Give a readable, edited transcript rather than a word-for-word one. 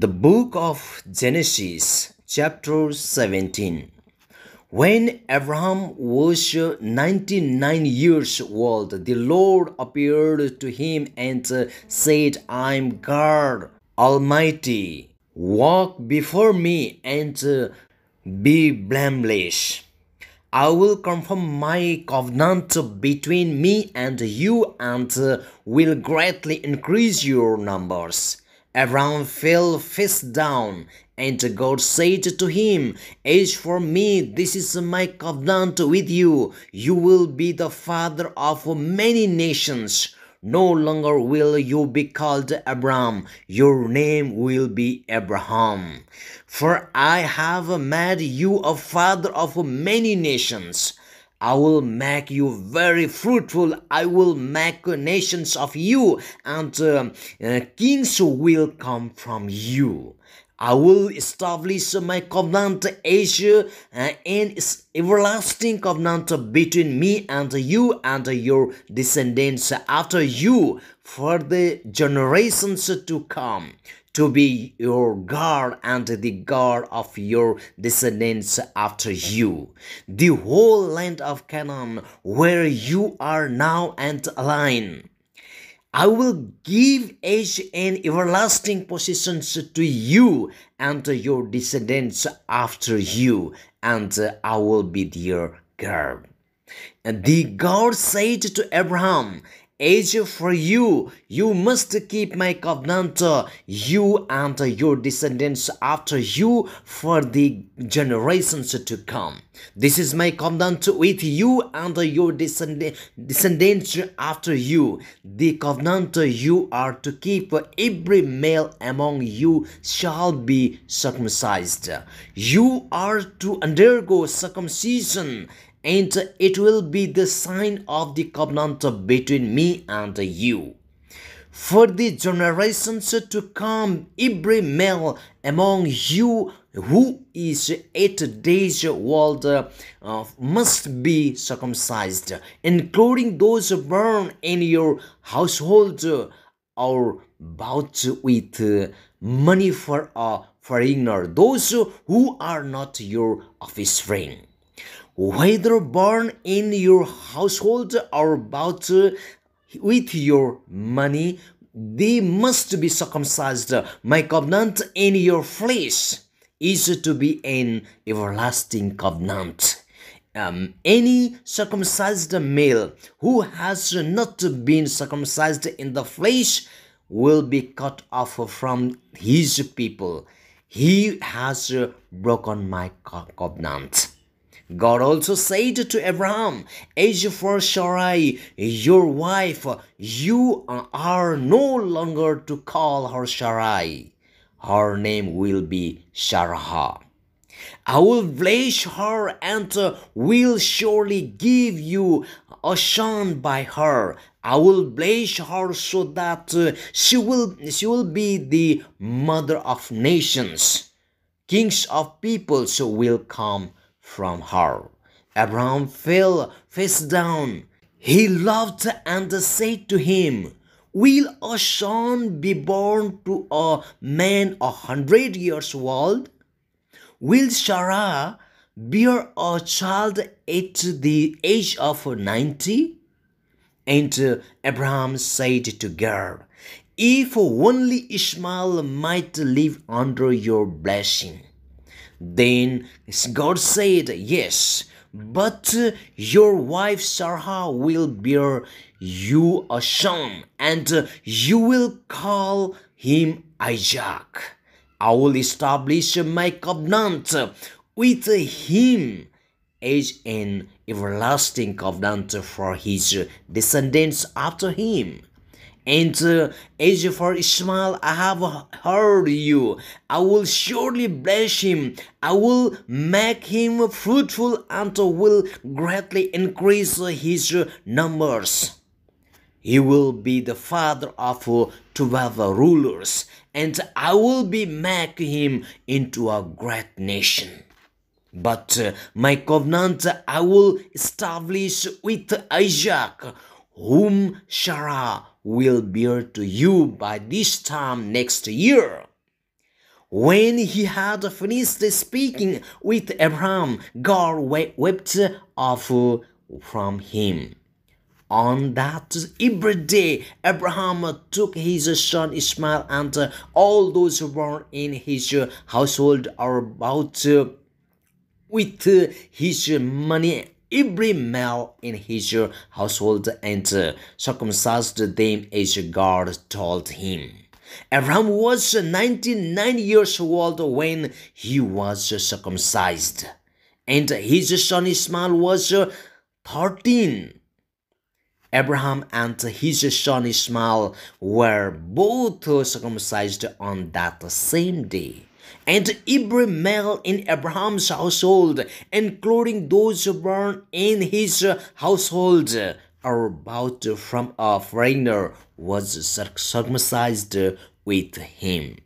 The book of Genesis, chapter 17. When Abraham was 99 years old, the Lord appeared to him and said, I am God Almighty. Walk before me and be blameless. I will confirm my covenant between me and you and will greatly increase your numbers. Abraham fell face down, and God said to him, As for me, this is my covenant with you. You will be the father of many nations. No longer will you be called Abram, your name will be Abraham. For I have made you a father of many nations. I will make you very fruitful. I will make nations of you, and kings will come from you. I will establish my covenant as an everlasting covenant between me and you and your descendants after you for the generations to come, to be your God and the God of your descendants after you. The whole land of Canaan, where you are now and aligned, I will give as an everlasting possession to you and your descendants after you, and I will be their God. And the God said to Abraham, As for you, you must keep my covenant, you and your descendants after you for the generations to come. This is my covenant with you and your descendants after you. The covenant you are to keep, every male among you shall be circumcised. You are to undergo circumcision, and it will be the sign of the covenant between me and you. For the generations to come, every male among you who is 8 days old must be circumcised, including those born in your household or bought with money for a foreigner, those who are not your offspring. Whether born in your household or bought with your money, they must be circumcised. My covenant in your flesh is to be an everlasting covenant. Any circumcised male who has not been circumcised in the flesh will be cut off from his people. He has broken my covenant. God also said to Abraham, As for Sarai, your wife, you are no longer to call her Sarai. Her name will be Sarah. I will bless her and will surely give you a son by her. I will bless her so that she will be the mother of nations. Kings of peoples will come from her. Abraham fell face down. He laughed and said to him, Will a son be born to a man 100 years old? Will Sarah bear a child at the age of 90? And Abraham said to God, If only Ishmael might live under your blessing. Then God said, Yes, but your wife Sarah will bear you a son, and you will call him Isaac. I will establish my covenant with him as an everlasting covenant for his descendants after him. And as for Ishmael, I have heard you. I will surely bless him. I will make him fruitful and will greatly increase his numbers. He will be the father of 12 rulers, and I will make him into a great nation. But my covenant I will establish with Isaac, whom Sarah will bear to you by this time next year. When he had finished speaking with Abraham, God wept off from him. On that every day, Abraham took his son Ishmael and all those born in his household are about with his money every male in his household and circumcised them as God told him. Abraham was 99 years old when he was circumcised, and his son Ismail was 13. Abraham and his son Ishmael were both circumcised on that same day. And every male in Abraham's household, including those born in his household, or bought from a foreigner, was circumcised with him.